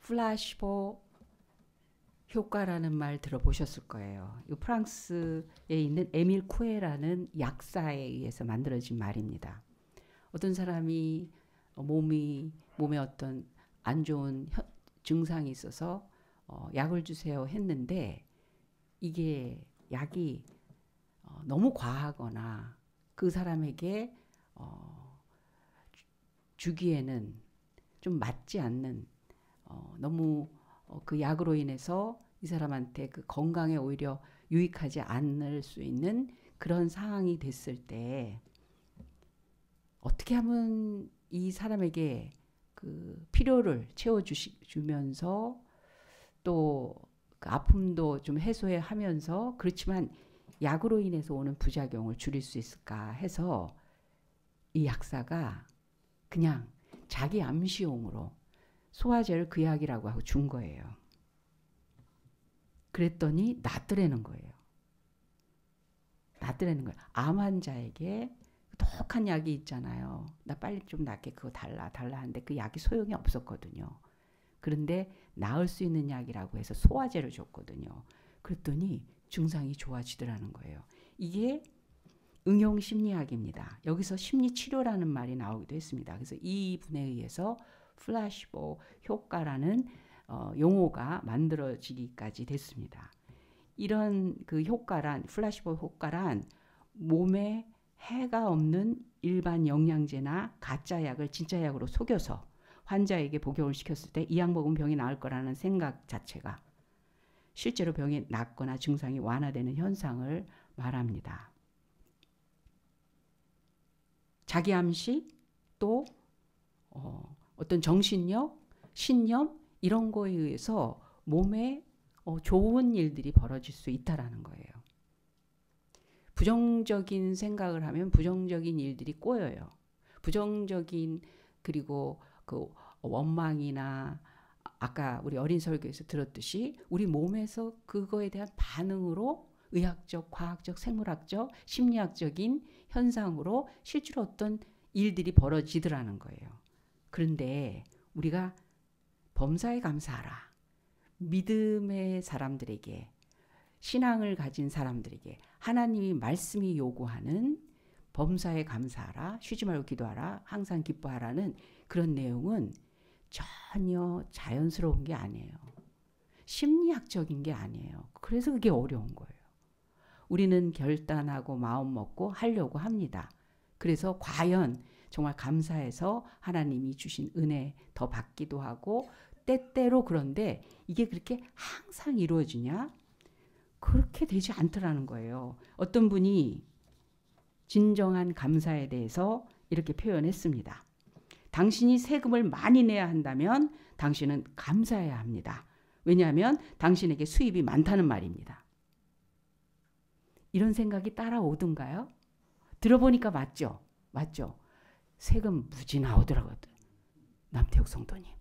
플라시보 효과라는 말 들어보셨을 거예요. 이 프랑스에 있는 에밀 쿠에라는 약사에 의해서 만들어진 말입니다. 어떤 사람이 몸에 어떤 안 좋은 증상이 있어서 약을 주세요 했는데 이게 약이 너무 과하거나 그 사람에게 주기에는 좀 맞지 않는 너무 그 약으로 인해서 이 사람한테 그 건강에 오히려 유익하지 않을 수 있는 그런 상황이 됐을 때 어떻게 하면 이 사람에게 그 필요를 채워주면서 또 그 아픔도 좀 해소하면서 그렇지만 약으로 인해서 오는 부작용을 줄일 수 있을까 해서 이 약사가 그냥 자기 암시용으로 소화제를 그 약이라고 하고 준 거예요. 그랬더니 낫더라는 거예요. 낫더라는 거예요. 암 환자에게 독한 약이 있잖아요. 나 빨리 좀 낫게 그거 달라 하는데 그 약이 소용이 없었거든요. 그런데 나을 수 있는 약이라고 해서 소화제를 줬거든요. 그랬더니 증상이 좋아지더라는 거예요. 이게 응용 심리학입니다. 여기서 심리치료라는 말이 나오기도 했습니다. 그래서 이 분에 의해서 플라시보 효과라는 용어가 만들어지기까지 됐습니다. 이런 그 효과란 플라시보 효과란 몸에 해가 없는 일반 영양제나 가짜 약을 진짜 약으로 속여서 환자에게 복용을 시켰을 때 이 약 먹으면 병이 나을 거라는 생각 자체가 실제로 병이 낫거나 증상이 완화되는 현상을 말합니다. 자기 암시 또 어떤 정신력, 신념 이런 거에 의해서 몸에 좋은 일들이 벌어질 수 있다라는 거예요. 부정적인 생각을 하면 부정적인 일들이 꼬여요. 부정적인 그리고 그 원망이나 아까 우리 어린 설교에서 들었듯이 우리 몸에서 그거에 대한 반응으로 의학적, 과학적, 생물학적, 심리학적인 현상으로 실제로 어떤 일들이 벌어지더라는 거예요. 그런데 우리가 범사에 감사하라. 믿음의 사람들에게 신앙을 가진 사람들에게 하나님이 말씀이 요구하는 범사에 감사하라. 쉬지 말고 기도하라. 항상 기뻐하라는 그런 내용은 전혀 자연스러운 게 아니에요. 심리학적인 게 아니에요. 그래서 그게 어려운 거예요. 우리는 결단하고 마음 먹고 하려고 합니다. 그래서 과연 정말 감사해서 하나님이 주신 은혜 더 받기도 하고 때때로 그런데 이게 그렇게 항상 이루어지냐? 그렇게 되지 않더라는 거예요. 어떤 분이 진정한 감사에 대해서 이렇게 표현했습니다. 당신이 세금을 많이 내야 한다면 당신은 감사해야 합니다. 왜냐하면 당신에게 수입이 많다는 말입니다. 이런 생각이 따라오던가요? 들어보니까 맞죠? 맞죠? 세금 무지 나오더라고요. 남태욱 성도님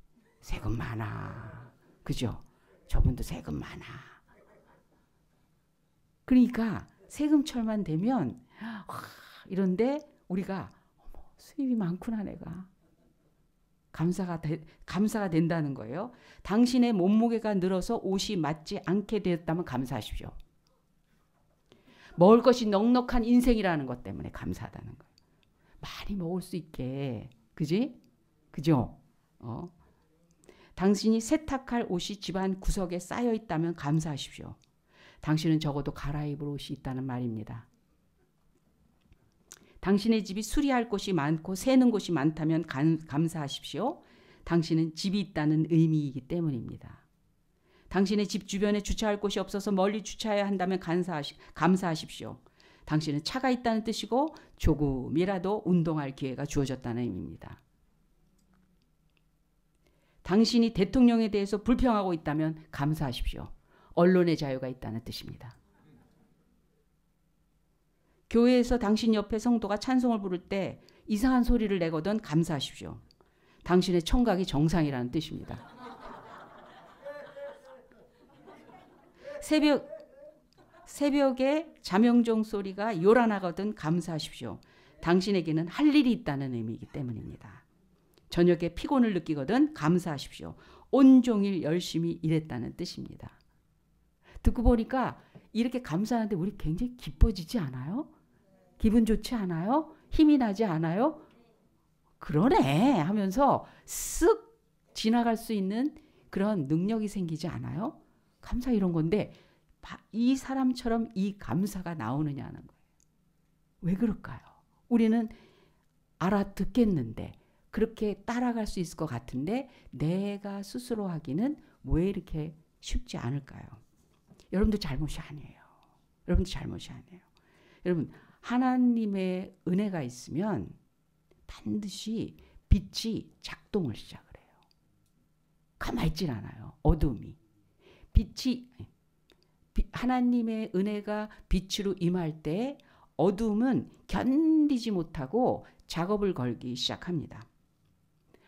세금 많아. 그죠? 저분도 세금 많아. 그러니까 세금철만 되면 이런데 우리가 수입이 많구나 내가. 감사가 된다는 거예요. 당신의 몸무게가 늘어서 옷이 맞지 않게 되었다면 감사하십시오. 먹을 것이 넉넉한 인생이라는 것 때문에 감사하다는 거예요. 많이 먹을 수 있게. 그지? 그죠? 당신이 세탁할 옷이 집안 구석에 쌓여 있다면 감사하십시오. 당신은 적어도 갈아입을 옷이 있다는 말입니다. 당신의 집이 수리할 곳이 많고 새는 곳이 많다면 감사하십시오. 당신은 집이 있다는 의미이기 때문입니다. 당신의 집 주변에 주차할 곳이 없어서 멀리 주차해야 한다면 감사하십시오. 당신은 차가 있다는 뜻이고 조금이라도 운동할 기회가 주어졌다는 의미입니다. 당신이 대통령에 대해서 불평하고 있다면 감사하십시오. 언론의 자유가 있다는 뜻입니다. 교회에서 당신 옆에 성도가 찬송을 부를 때 이상한 소리를 내거든 감사하십시오. 당신의 청각이 정상이라는 뜻입니다. 새벽에 자명종 소리가 요란하거든 감사하십시오. 당신에게는 할 일이 있다는 의미이기 때문입니다. 저녁에 피곤을 느끼거든 감사하십시오. 온종일 열심히 일했다는 뜻입니다. 듣고 보니까 이렇게 감사하는데 우리 굉장히 기뻐지지 않아요? 기분 좋지 않아요? 힘이 나지 않아요? 그러네 하면서 쓱 지나갈 수 있는 그런 능력이 생기지 않아요? 감사 이런 건데 이 사람처럼 이 감사가 나오느냐는 거예요. 왜 그럴까요? 우리는 알아듣겠는데 그렇게 따라갈 수 있을 것 같은데 내가 스스로 하기는 왜 이렇게 쉽지 않을까요? 여러분들 잘못이 아니에요. 여러분들 잘못이 아니에요. 여러분 하나님의 은혜가 있으면 반드시 빛이 작동을 시작을 해요. 가만히 있질 않아요. 어둠이. 하나님의 은혜가 빛으로 임할 때 어둠은 견디지 못하고 작업을 걸기 시작합니다.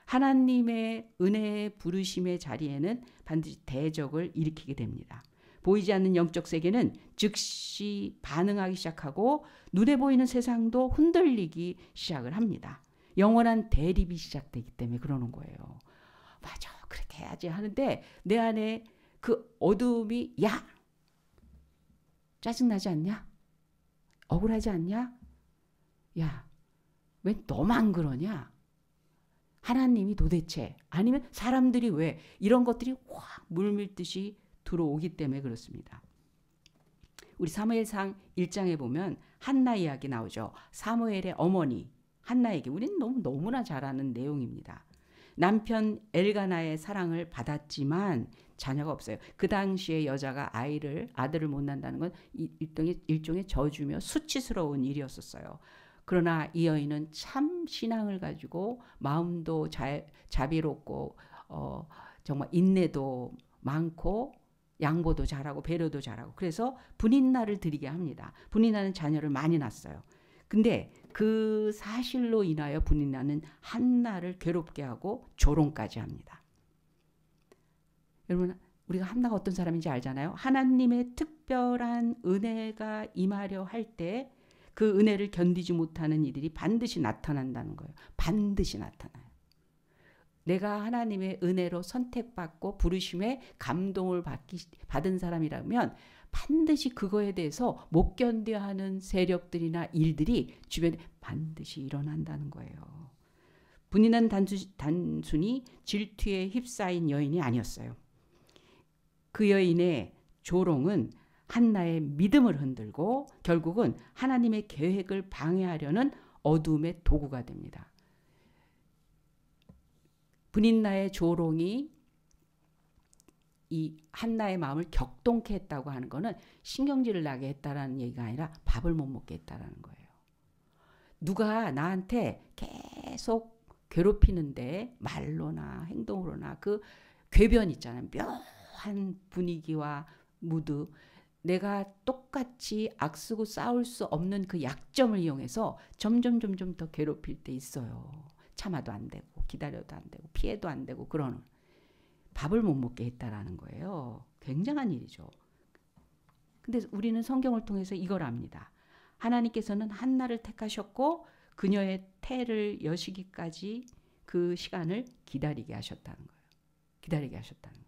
하나님의 은혜의 부르심의 자리에는 반드시 대적을 일으키게 됩니다. 보이지 않는 영적 세계는 즉시 반응하기 시작하고 눈에 보이는 세상도 흔들리기 시작을 합니다. 영원한 대립이 시작되기 때문에 그러는 거예요. 맞아, 그렇게 해야지 하는데 내 안에 그 어둠이 야! 짜증나지 않냐? 억울하지 않냐? 야, 왜 너만 그러냐? 하나님이 도대체 아니면 사람들이 왜 이런 것들이 확 물밀듯이 들어오기 때문에 그렇습니다. 우리 사무엘상 1장에 보면 한나 이야기 나오죠. 사무엘의 어머니 한나에게 우리는 너무나 잘 아는 내용입니다. 남편 엘가나의 사랑을 받았지만 자녀가 없어요. 그 당시에 여자가 아들을 못 낳는다는 건 일종의 저주며 수치스러운 일이었었어요. 그러나 이 여인은 참 신앙을 가지고 마음도 자비롭고 정말 인내도 많고 양보도 잘하고 배려도 잘하고 그래서 분인날을 드리게 합니다. 분인날은 자녀를 많이 낳았어요. 근데 그 사실로 인하여 분인날은 한나를 괴롭게 하고 조롱까지 합니다. 여러분 우리가 한나가 어떤 사람인지 알잖아요. 하나님의 특별한 은혜가 임하려 할 때 그 은혜를 견디지 못하는 이들이 반드시 나타난다는 거예요. 반드시 나타나요. 내가 하나님의 은혜로 선택받고 부르심에 감동을 받은 사람이라면 반드시 그거에 대해서 못 견뎌하는 세력들이나 일들이 주변에 반드시 일어난다는 거예요. 분인은 단순히 질투에 휩싸인 여인이 아니었어요. 그 여인의 조롱은 한나의 믿음을 흔들고 결국은 하나님의 계획을 방해하려는 어둠의 도구가 됩니다. 분인나의 조롱이 이 한나의 마음을 격동케 했다고 하는 것은 신경질을 나게 했다라는 얘기가 아니라 밥을 못 먹게 했다라는 거예요. 누가 나한테 계속 괴롭히는데 말로나 행동으로나 그 궤변 있잖아요. 묘한 분위기와 무드 내가 똑같이 악쓰고 싸울 수 없는 그 약점을 이용해서 점점 더 괴롭힐 때 있어요. 참아도 안 되고 기다려도 안 되고 피해도 안 되고 그러는 밥을 못 먹게 했다라는 거예요. 굉장한 일이죠. 근데 우리는 성경을 통해서 이걸 압니다. 하나님께서는 한나를 택하셨고 그녀의 태를 여시기까지 그 시간을 기다리게 하셨다는 거예요. 기다리게 하셨다는 거예요.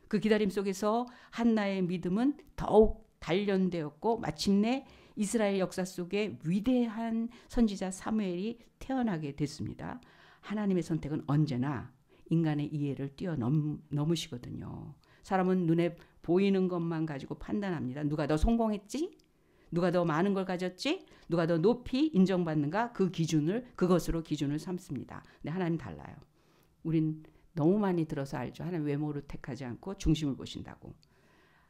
그 기다림 속에서 한나의 믿음은 더욱 단련되었고 마침내 이스라엘 역사 속에 위대한 선지자 사무엘이 태어나게 됐습니다. 하나님의 선택은 언제나 인간의 이해를 뛰어넘으시거든요. 사람은 눈에 보이는 것만 가지고 판단합니다. 누가 더 성공했지? 누가 더 많은 걸 가졌지? 누가 더 높이 인정받는가? 그것으로 기준을 삼습니다. 근데 하나님 달라요. 우린 너무 많이 들어서 알죠. 하나님 외모를 택하지 않고 중심을 보신다고.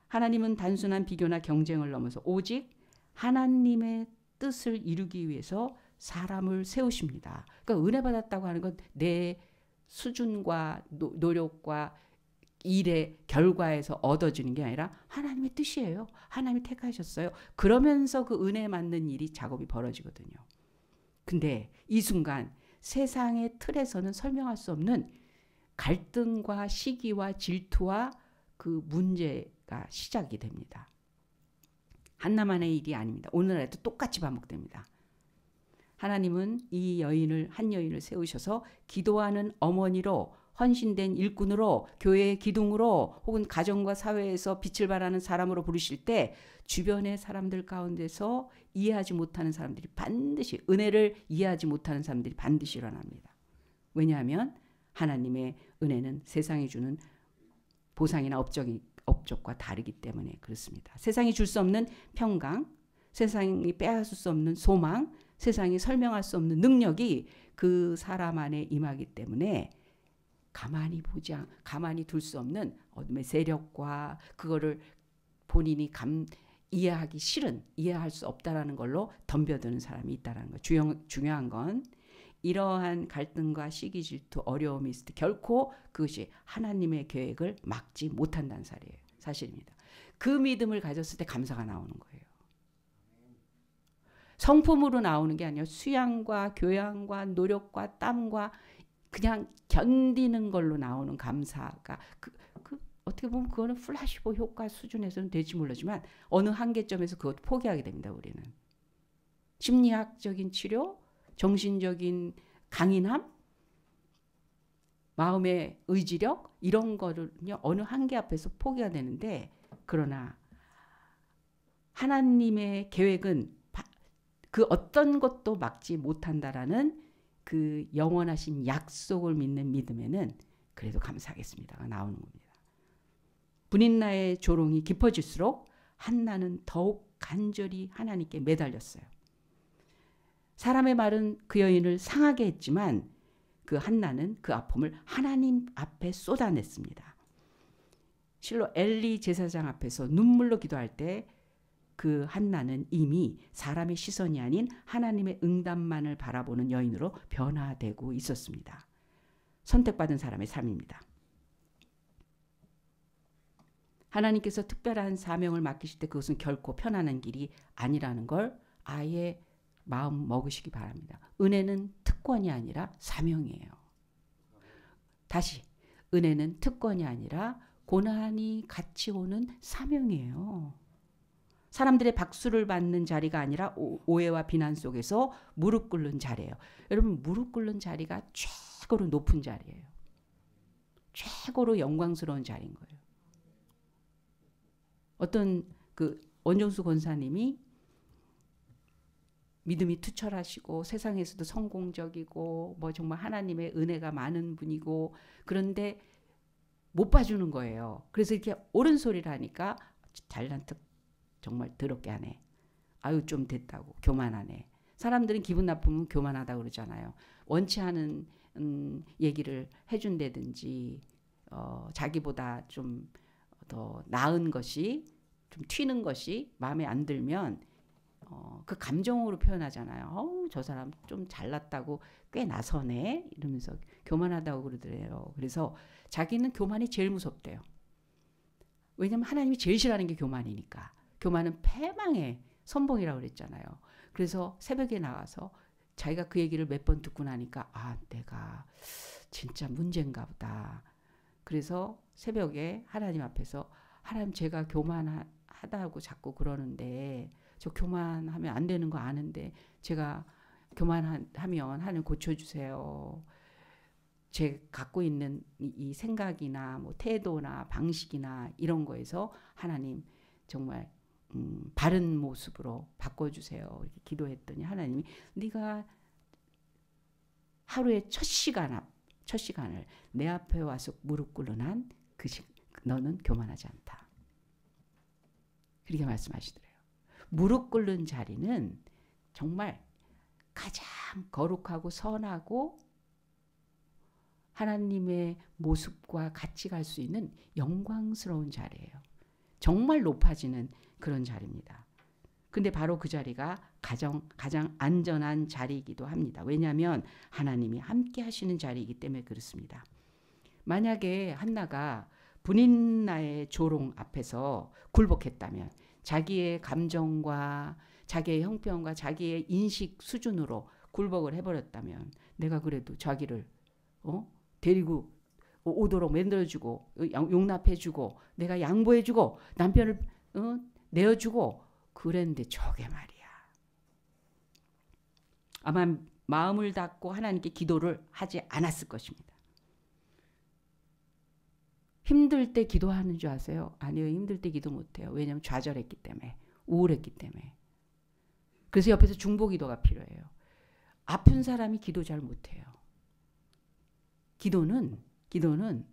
하나님은 단순한 비교나 경쟁을 넘어서 오직 하나님의 뜻을 이루기 위해서 사람을 세우십니다. 그러니까 은혜 받았다고 하는 건 내 수준과 노력과 일의 결과에서 얻어지는 게 아니라 하나님의 뜻이에요. 하나님이 택하셨어요. 그러면서 그 은혜 맞는 일이 작업이 벌어지거든요. 근데 이 순간 세상의 틀에서는 설명할 수 없는 갈등과 시기와 질투와 그 문제가 시작이 됩니다. 한나만의 일이 아닙니다. 오늘날에도 똑같이 반복됩니다. 하나님은 이 여인을 한 여인을 세우셔서 기도하는 어머니로 헌신된 일꾼으로 교회의 기둥으로 혹은 가정과 사회에서 빛을 발하는 사람으로 부르실 때 주변의 사람들 가운데서 이해하지 못하는 사람들이 반드시 은혜를 이해하지 못하는 사람들이 반드시 일어납니다. 왜냐하면 하나님의 은혜는 세상이 주는 보상이나 업적과 다르기 때문에 그렇습니다. 세상이 줄 수 없는 평강, 세상이 빼앗을 수 없는 소망, 세상이 설명할 수 없는 능력이 그 사람 안에 임하기 때문에 가만히 둘 수 없는 어둠의 세력과 그거를 본인이 이해하기 싫은, 이해할 수 없다라는 걸로 덤벼드는 사람이 있다는 거. 중요한 건 이러한 갈등과 시기, 질투, 어려움이 있을 때 결코 그것이 하나님의 계획을 막지 못한다는 사실입니다. 그 믿음을 가졌을 때 감사가 나오는 거예요. 성품으로 나오는 게 아니라 수양과 교양과 노력과 땀과 그냥 견디는 걸로 나오는 감사가 어떻게 보면 그거는 플라시보 효과 수준에서는 될지 모르지만 어느 한계점에서 그것도 포기하게 됩니다. 우리는. 심리학적인 치료, 정신적인 강인함, 마음의 의지력 이런 거를요 어느 한계 앞에서 포기가 되는데 그러나 하나님의 계획은 그 어떤 것도 막지 못한다라는 그 영원하신 약속을 믿는 믿음에는 그래도 감사하겠습니다가 나오는 겁니다. 분인나의 조롱이 깊어질수록 한나는 더욱 간절히 하나님께 매달렸어요. 사람의 말은 그 여인을 상하게 했지만 그 한나는 그 아픔을 하나님 앞에 쏟아냈습니다. 실로 엘리 제사장 앞에서 눈물로 기도할 때 그 한나는 이미 사람의 시선이 아닌 하나님의 응답만을 바라보는 여인으로 변화되고 있었습니다. 선택받은 사람의 삶입니다. 하나님께서 특별한 사명을 맡기실 때 그것은 결코 편안한 길이 아니라는 걸 아예 마음 먹으시기 바랍니다. 은혜는 특권이 아니라 사명이에요. 다시 은혜는 특권이 아니라 고난이 같이 오는 사명이에요. 사람들의 박수를 받는 자리가 아니라 오해와 비난 속에서 무릎 꿇는 자리예요. 여러분 무릎 꿇는 자리가 최고로 높은 자리예요. 최고로 영광스러운 자리인 거예요. 어떤 그 원정수 권사님이 믿음이 투철하시고 세상에서도 성공적이고 뭐 정말 하나님의 은혜가 많은 분이고 그런데 못 봐주는 거예요. 그래서 이렇게 옳은 소리를 하니까 잘난 척 정말 더럽게 하네. 아유 좀 됐다고 교만하네. 사람들은 기분 나쁘면 교만하다고 그러잖아요. 원치 않은 얘기를 해준다든지 자기보다 좀 더 나은 것이 좀 튀는 것이 마음에 안 들면 그 감정으로 표현하잖아요. 저 사람 좀 잘났다고 꽤 나서네 이러면서 교만하다고 그러더래요. 그래서 자기는 교만이 제일 무섭대요. 왜냐하면 하나님이 제일 싫어하는 게 교만이니까. 교만은 패망의 선봉이라고 그랬잖아요. 그래서 새벽에 나와서 자기가 그 얘기를 몇 번 듣고 나니까 아 내가 진짜 문제인가 보다. 그래서 새벽에 하나님 앞에서 하나님 제가 교만하다고 자꾸 그러는데 저 교만하면 안 되는 거 아는데 제가 교만하면 하나님 고쳐주세요. 제 갖고 있는 이 생각이나 뭐 태도나 방식이나 이런 거에서 하나님 정말 바른 모습으로 바꿔주세요. 이렇게 기도했더니 하나님이 네가 하루의 첫 시간을 내 앞에 와서 무릎 꿇는 한 너는 교만하지 않다. 그렇게 말씀하시더래요. 무릎 꿇는 자리는 정말 가장 거룩하고 선하고 하나님의 모습과 같이 갈 수 있는 영광스러운 자리예요. 정말 높아지는 그런 자리입니다. 근데 바로 그 자리가 가장 안전한 자리이기도 합니다. 왜냐하면 하나님이 함께 하시는 자리이기 때문에 그렇습니다. 만약에 한나가 분인나의 조롱 앞에서 굴복했다면 자기의 감정과 자기의 형편과 자기의 인식 수준으로 굴복을 해버렸다면 내가 그래도 자기를 데리고 오도록 만들어주고 용납해주고 내가 양보해주고 남편을 내어주고 그랬는데 저게 말이야. 아마 마음을 닫고 하나님께 기도를 하지 않았을 것입니다. 힘들 때 기도하는 줄 아세요? 아니요. 힘들 때 기도 못해요. 왜냐하면 좌절했기 때문에. 우울했기 때문에. 그래서 옆에서 중보기도가 필요해요. 아픈 사람이 기도 잘 못해요. 기도는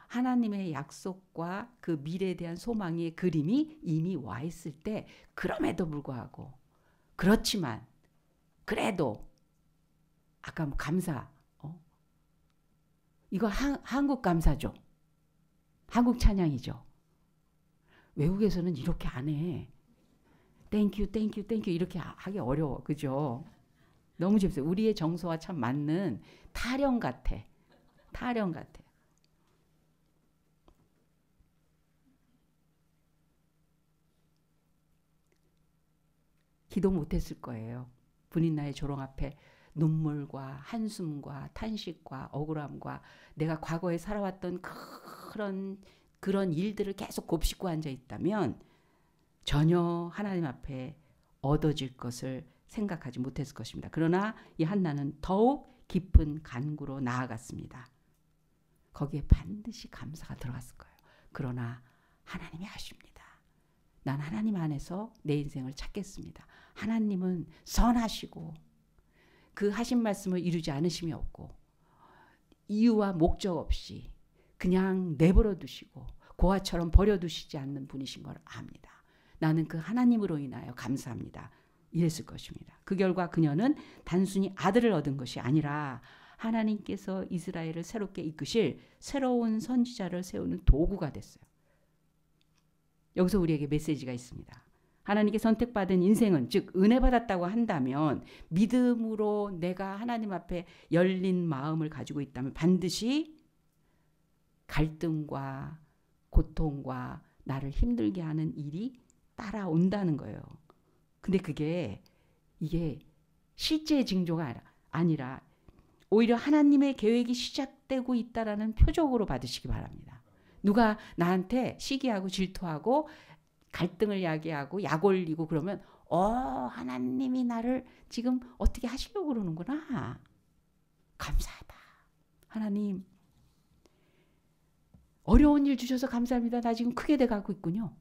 하나님의 약속과 그 미래에 대한 소망의 그림이 이미 와 있을 때 그럼에도 불구하고 그렇지만 그래도 아까 뭐 감사 이거 한국 감사죠. 한국 찬양이죠. 외국에서는 이렇게 안 해. 땡큐 땡큐 땡큐 이렇게 하기 어려워. 그죠? 너무 재밌어요. 우리의 정서와 참 맞는 타령 같아. 타령 같아. 기도 못했을 거예요. 분인 나의 조롱 앞에 눈물과 한숨과 탄식과 억울함과 내가 과거에 살아왔던 그런 일들을 계속 곱씹고 앉아 있다면 전혀 하나님 앞에 얻어질 것을 생각하지 못했을 것입니다. 그러나 이 한나는 더욱 깊은 간구로 나아갔습니다. 거기에 반드시 감사가 들어갔을 거예요. 그러나 하나님이 아십니다. 난 하나님 안에서 내 인생을 찾겠습니다. 하나님은 선하시고 그 하신 말씀을 이루지 않으심이 없고 이유와 목적 없이 그냥 내버려 두시고 고아처럼 버려두시지 않는 분이신 걸 압니다. 나는 그 하나님으로 인하여 감사합니다. 이랬을 것입니다. 그 결과 그녀는 단순히 아들을 얻은 것이 아니라 하나님께서 이스라엘을 새롭게 이끄실 새로운 선지자를 세우는 도구가 됐어요. 여기서 우리에게 메시지가 있습니다. 하나님께 선택받은 인생은 즉 은혜 받았다고 한다면 믿음으로 내가 하나님 앞에 열린 마음을 가지고 있다면 반드시 갈등과 고통과 나를 힘들게 하는 일이 따라온다는 거예요. 근데 이게 실제 징조가 아니라 오히려 하나님의 계획이 시작되고 있다라는 표적으로 받으시기 바랍니다. 누가 나한테 시기하고 질투하고 갈등을 야기하고 약 올리고 그러면 하나님이 나를 지금 어떻게 하시려고 그러는구나. 감사하다. 하나님 어려운 일 주셔서 감사합니다. 나 지금 크게 돼가고 있군요.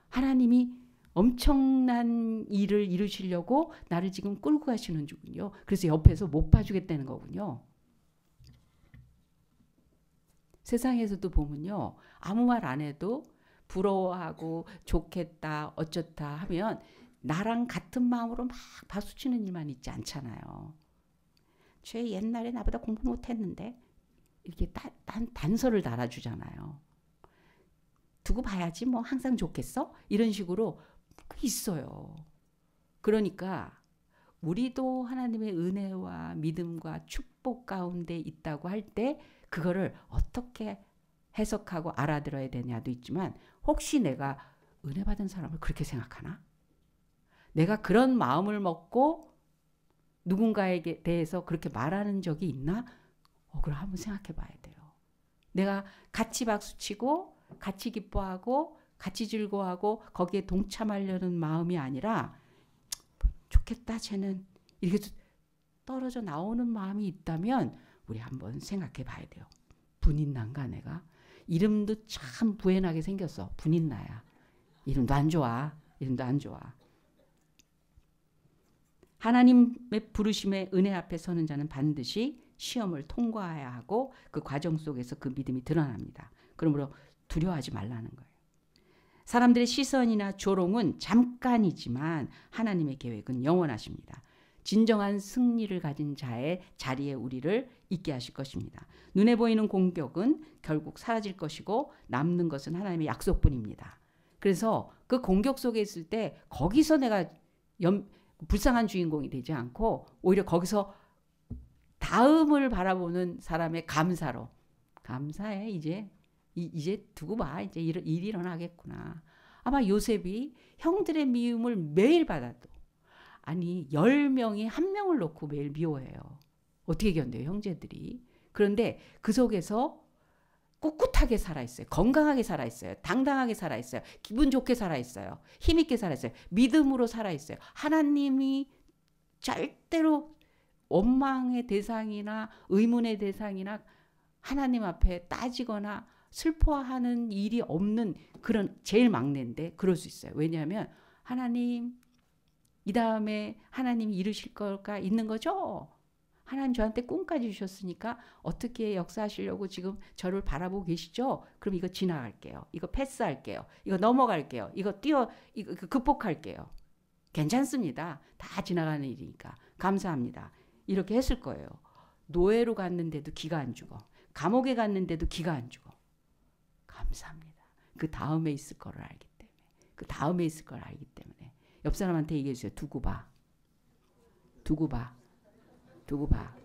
하나님이 엄청난 일을 이루시려고 나를 지금 끌고 가시는 중이군요. 그래서 옆에서 못 봐주겠다는 거군요. 세상에서도 보면요. 아무 말 안 해도 부러워하고 좋겠다 어쩌다 하면 나랑 같은 마음으로 막 박수치는 일만 있지 않잖아요. 쟤 옛날에 나보다 공부 못했는데 이렇게 단서를 달아주잖아요. 두고 봐야지 뭐 항상 좋겠어? 이런 식으로 있어요. 그러니까 우리도 하나님의 은혜와 믿음과 축복 가운데 있다고 할 때 그거를 어떻게 해석하고 알아들어야 되냐도 있지만 혹시 내가 은혜 받은 사람을 그렇게 생각하나? 내가 그런 마음을 먹고 누군가에게 대해서 그렇게 말하는 적이 있나? 그걸 한번 생각해 봐야 돼요. 내가 같이 박수치고 같이 기뻐하고 같이 즐거워하고 거기에 동참하려는 마음이 아니라 좋겠다 쟤는 이렇게 떨어져 나오는 마음이 있다면 우리 한번 생각해 봐야 돼요. 분인난가 내가? 이름도 참 부연하게 생겼어. 분인나야. 이름도 안 좋아. 이름도 안 좋아. 하나님의 부르심의 은혜 앞에 서는 자는 반드시 시험을 통과해야 하고 그 과정 속에서 그 믿음이 드러납니다. 그러므로 두려워하지 말라는 거예요. 사람들의 시선이나 조롱은 잠깐이지만 하나님의 계획은 영원하십니다. 진정한 승리를 가진 자의 자리에 우리를 있게 하실 것입니다. 눈에 보이는 공격은 결국 사라질 것이고 남는 것은 하나님의 약속뿐입니다. 그래서 그 공격 속에 있을 때 거기서 내가 불쌍한 주인공이 되지 않고 오히려 거기서 다음을 바라보는 사람의 감사로 감사해 이제 두고 봐 이제 일이 일어나겠구나. 아마 요셉이 형들의 미움을 매일 받아도 아니 10명이 한 명을 놓고 매일 미워해요. 어떻게 견뎌요 형제들이. 그런데 그 속에서 꿋꿋하게 살아있어요. 건강하게 살아있어요. 당당하게 살아있어요. 기분 좋게 살아있어요. 힘있게 살아있어요. 믿음으로 살아있어요. 하나님이 절대로 원망의 대상이나 의문의 대상이나 하나님 앞에 따지거나 슬퍼하는 일이 없는 그런 제일 막내인데 그럴 수 있어요. 왜냐하면 하나님 이 다음에 하나님이 이루실 걸까 있는 거죠. 하나님 저한테 꿈까지 주셨으니까 어떻게 역사하시려고 지금 저를 바라보고 계시죠? 그럼 이거 지나갈게요. 이거 패스할게요. 이거 넘어갈게요. 이거 이거 극복할게요. 괜찮습니다. 다 지나가는 일이니까. 감사합니다. 이렇게 했을 거예요. 노예로 갔는데도 기가 안 죽어. 감옥에 갔는데도 기가 안 죽어. 감사합니다. 그 다음에 있을 거를 알기 때문에. 그 다음에 있을 걸 알기 때문에. 옆 사람한테 얘기해 주세요. 두고 봐. 두고 봐. 두고 봐.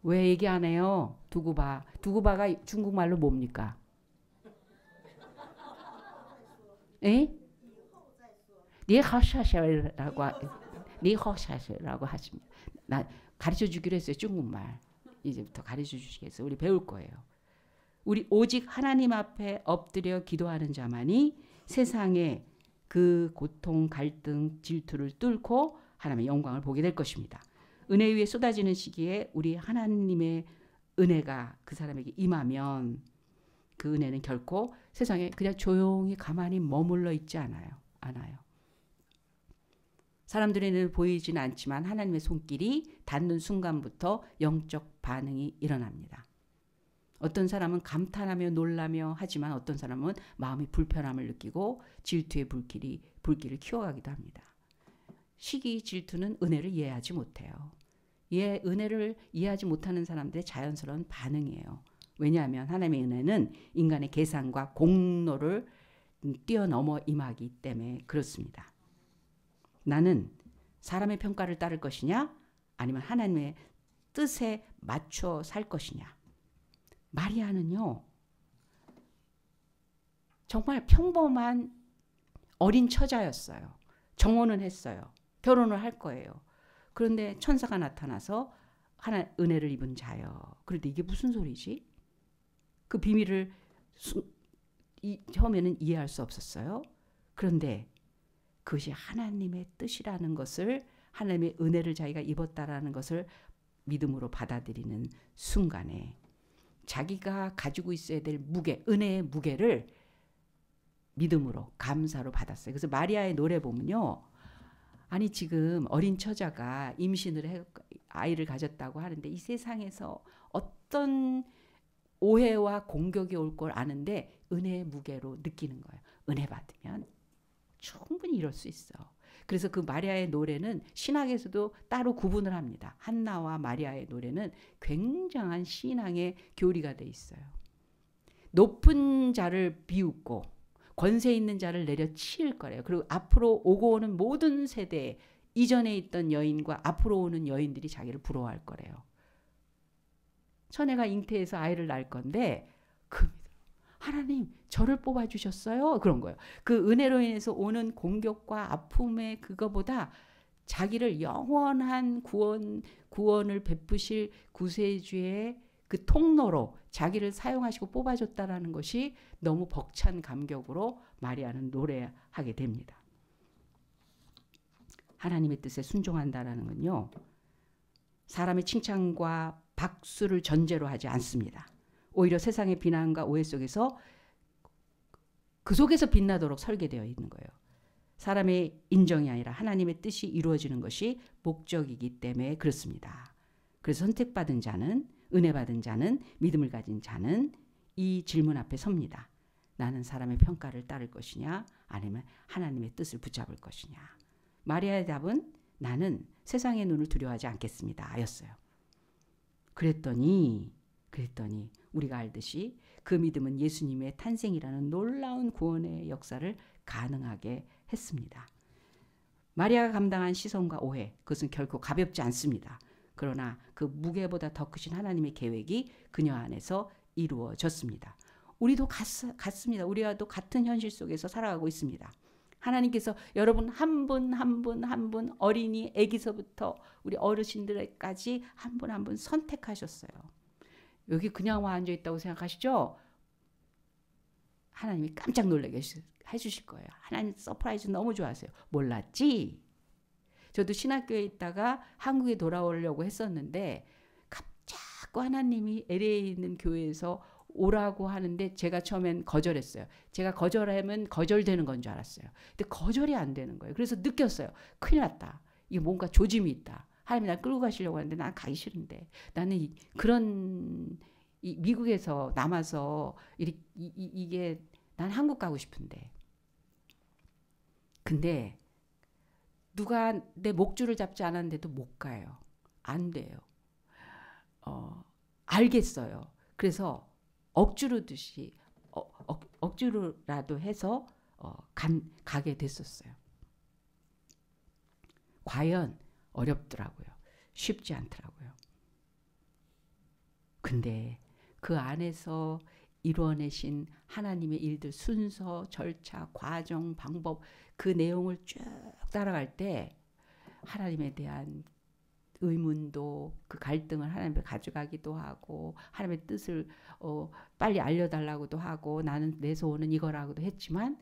왜 얘기 안 해요? 두고 봐. 두고 봐가 중국말로 뭡니까? 에? 니허샤샤라고 하십니다. 나 가르쳐 주기로 했어요. 중국말. 이제부터 가르쳐 주시겠어요. 우리 배울 거예요. 우리 오직 하나님 앞에 엎드려 기도하는 자만이 세상의 그 고통, 갈등, 질투를 뚫고 하나님의 영광을 보게 될 것입니다. 은혜 위에 쏟아지는 시기에 우리 하나님의 은혜가 그 사람에게 임하면 그 은혜는 결코 세상에 그냥 조용히 가만히 머물러 있지 않아요. 사람들의 눈에 보이지는 않지만 하나님의 손길이 닿는 순간부터 영적 반응이 일어납니다. 어떤 사람은 감탄하며 놀라며 하지만 어떤 사람은 마음이 불편함을 느끼고 질투의 불길을 키워가기도 합니다. 시기 질투는 은혜를 이해하지 못해요. 은혜를 이해하지 못하는 사람들의 자연스러운 반응이에요. 왜냐하면 하나님의 은혜는 인간의 계산과 공로를 뛰어넘어 임하기 때문에 그렇습니다. 나는 사람의 평가를 따를 것이냐 아니면 하나님의 뜻에 맞춰 살 것이냐. 마리아는요. 정말 평범한 어린 처자였어요. 정혼은 했어요. 결혼을 할 거예요. 그런데 천사가 나타나서 은혜를 입은 자여. 그런데 이게 무슨 소리지? 그 비밀을 처음에는 이해할 수 없었어요. 그런데 그것이 하나님의 뜻이라는 것을 하나님의 은혜를 자기가 입었다라는 것을 믿음으로 받아들이는 순간에 자기가 가지고 있어야 될 무게, 은혜의 무게를 믿음으로 감사로 받았어요. 그래서 마리아의 노래 보면요. 아니 지금 어린 처자가 임신을 해 아이를 가졌다고 하는데 이 세상에서 어떤 오해와 공격이 올 걸 아는데 은혜의 무게로 느끼는 거예요. 은혜 받으면 충분히 이럴 수 있어. 그래서 그 마리아의 노래는 신학에서도 따로 구분을 합니다. 한나와 마리아의 노래는 굉장한 신앙의 교리가 돼 있어요. 높은 자를 비웃고 권세 있는 자를 내려치일 거래요. 그리고 앞으로 오고 오는 모든 세대에 이전에 있던 여인과 앞으로 오는 여인들이 자기를 부러워할 거래요. 처녀가 잉태해서 아이를 낳을 건데 하나님 저를 뽑아주셨어요. 그런 거예요. 그 은혜로 인해서 오는 공격과 아픔의 그거보다 자기를 영원한 구원을 베푸실 구세주의 그 통로로 자기를 사용하시고 뽑아줬다라는 것이 너무 벅찬 감격으로 마리아는 노래하게 됩니다. 하나님의 뜻에 순종한다라는 건요. 사람의 칭찬과 박수를 전제로 하지 않습니다. 오히려 세상의 비난과 오해 속에서 그 속에서 빛나도록 설계되어 있는 거예요. 사람의 인정이 아니라 하나님의 뜻이 이루어지는 것이 목적이기 때문에 그렇습니다. 그래서 선택받은 자는 은혜 받은 자는 믿음을 가진 자는 이 질문 앞에 섭니다. 나는 사람의 평가를 따를 것이냐 아니면 하나님의 뜻을 붙잡을 것이냐. 마리아의 답은 나는 세상의 눈을 두려워하지 않겠습니다. 였어요. 그랬더니 우리가 알듯이 그 믿음은 예수님의 탄생이라는 놀라운 구원의 역사를 가능하게 했습니다. 마리아가 감당한 시선과 오해 그것은 결코 가볍지 않습니다. 그러나 그 무게보다 더 크신 하나님의 계획이 그녀 안에서 이루어졌습니다. 우리도 같습니다. 우리와도 같은 현실 속에서 살아가고 있습니다. 하나님께서 여러분 한 분 어린이 아기서부터 우리 어르신들까지 한 분 한 분 선택하셨어요. 여기 그냥 와 앉아 있다고 생각하시죠? 하나님이 깜짝 놀라게 해주실 거예요. 하나님 서프라이즈 너무 좋아하세요. 몰랐지? 저도 신학교에 있다가 한국에 돌아오려고 했었는데 자꾸 하나님이 LA에 있는 교회에서 오라고 하는데 제가 처음엔 거절했어요. 제가 거절하면 거절되는 건 줄 알았어요. 근데 거절이 안 되는 거예요. 그래서 느꼈어요. 큰일 났다. 이게 뭔가 조짐이 있다. 하나님이 날 끌고 가시려고 하는데 난 가기 싫은데. 나는 그런 미국에서 남아서 이게 난 한국 가고 싶은데. 근데 누가 내 목줄을 잡지 않았는데도 못 가요. 안 돼요. 알겠어요. 그래서 억지로라도 해서 가게 됐었어요. 과연 어렵더라고요. 쉽지 않더라고요. 근데 그 안에서 이루어내신 하나님의 일들, 순서, 절차, 과정, 방법, 그 내용을 쭉 따라갈 때 하나님에 대한 의문도, 그 갈등을 하나님께 가져가기도 하고, 하나님의 뜻을 빨리 알려달라고도 하고, 나는 내 소원은 이거라고도 했지만,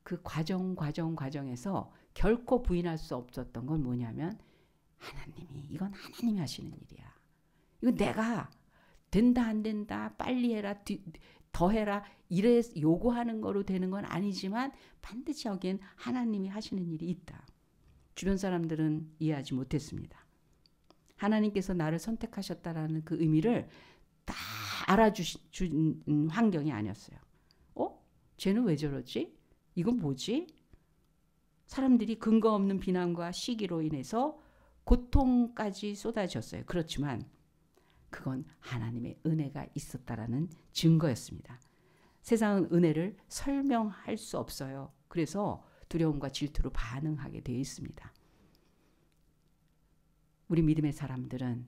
그 과정에서 결코 부인할 수 없었던 건 뭐냐면, 이건 하나님이 하시는 일이야. 이건 내가 된다 안 된다, 빨리 해라, 더 해라, 이래 요구하는 거로 되는 건 아니지만 반드시 여기엔 하나님이 하시는 일이 있다. 주변 사람들은 이해하지 못했습니다. 하나님께서 나를 선택하셨다라는 그 의미를 다 알아준 환경이 아니었어요. 쟤는 왜 저러지? 이건 뭐지? 사람들이 근거 없는 비난과 시기로 인해서 고통까지 쏟아졌어요. 그렇지만 그건 하나님의 은혜가 있었다라는 증거였습니다. 세상은 은혜를 설명할 수 없어요. 그래서 두려움과 질투로 반응하게 되어 있습니다. 우리 믿음의 사람들은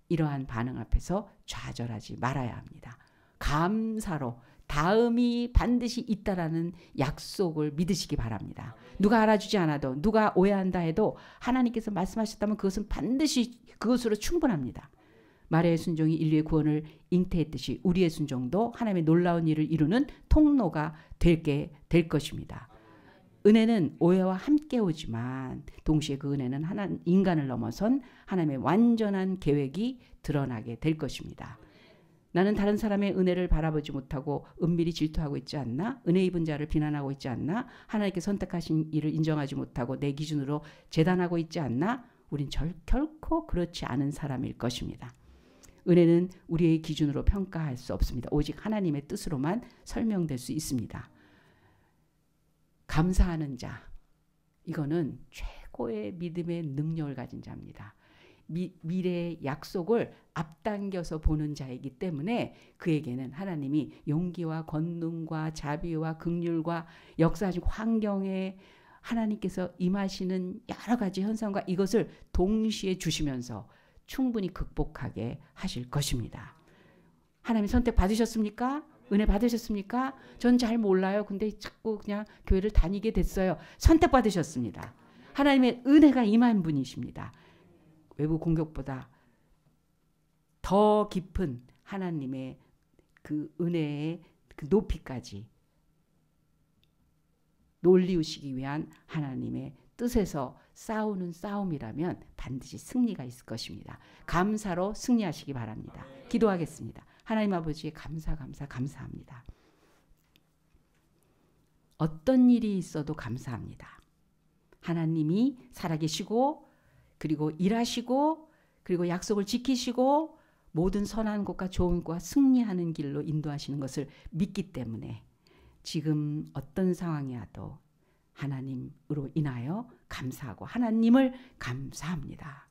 이러한 반응 앞에서 좌절하지 말아야 합니다. 감사로 다음이 반드시 있다라는 약속을 믿으시기 바랍니다. 누가 알아주지 않아도, 누가 오해한다 해도 하나님께서 말씀하셨다면 그것은 반드시 그것으로 충분합니다. 마리아의 순종이 인류의 구원을 잉태했듯이 우리의 순종도 하나님의 놀라운 일을 이루는 통로가 될 것입니다. 은혜는 오해와 함께 오지만 동시에 그 은혜는 인간을 넘어선 하나님의 완전한 계획이 드러나게 될 것입니다. 나는 다른 사람의 은혜를 바라보지 못하고 은밀히 질투하고 있지 않나? 은혜 입은 자를 비난하고 있지 않나? 하나님께 선택하신 일을 인정하지 못하고 내 기준으로 재단하고 있지 않나? 우린 결코 그렇지 않은 사람일 것입니다. 은혜는 우리의 기준으로 평가할 수 없습니다. 오직 하나님의 뜻으로만 설명될 수 있습니다. 감사하는 자, 이거는 최고의 믿음의 능력을 가진 자입니다. 미래의 약속을 앞당겨서 보는 자이기 때문에 그에게는 하나님이 용기와 권능과 자비와 긍휼과 역사하신 환경에 하나님께서 임하시는 여러 가지 현상과 이것을 동시에 주시면서 충분히 극복하게 하실 것입니다. 하나님 선택 받으셨습니까? 은혜 받으셨습니까? 전 잘 몰라요. 근데 자꾸 그냥 교회를 다니게 됐어요. 선택 받으셨습니다. 하나님의 은혜가 임한 분이십니다. 외부 공격보다 더 깊은 하나님의 그 은혜의 그 높이까지 놀리우시기 위한 하나님의 뜻에서 싸우는 싸움이라면 반드시 승리가 있을 것입니다. 감사로 승리하시기 바랍니다. 기도하겠습니다. 하나님 아버지 감사합니다. 어떤 일이 있어도 감사합니다. 하나님이 살아계시고 그리고 일하시고 그리고 약속을 지키시고 모든 선한 것과 좋은 것과 승리하는 길로 인도하시는 것을 믿기 때문에 지금 어떤 상황이라도 하나님으로 인하여 감사하고 하나님을 감사합니다.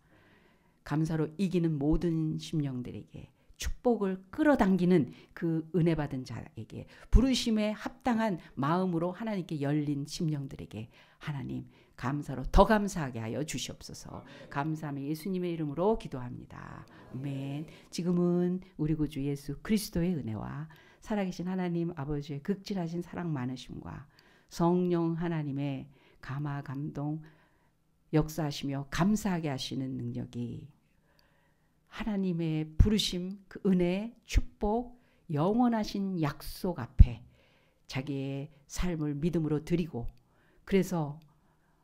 감사로 이기는 모든 심령들에게 축복을 끌어당기는 그 은혜 받은 자에게 부르심에 합당한 마음으로 하나님께 열린 심령들에게 하나님 감사로 더 감사하게 하여 주시옵소서. 감사하며 예수님의 이름으로 기도합니다. 아멘. 지금은 우리 구주 예수 그리스도의 은혜와 살아계신 하나님 아버지의 극진하신 사랑 많으심과 성령 하나님의 감화 감동 역사하시며 감사하게 하시는 능력이 하나님의 부르심, 그 은혜, 축복, 영원하신 약속 앞에 자기의 삶을 믿음으로 드리고 그래서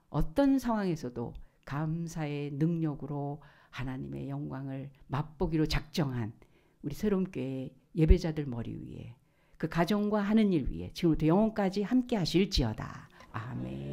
어떤 상황에서도 감사의 능력으로 하나님의 영광을 맛보기로 작정한 우리 새롬교회 예배자들 머리 위에 그 가정과 하는 일 위에 지금부터 영원까지 함께 하실지어다. 아멘.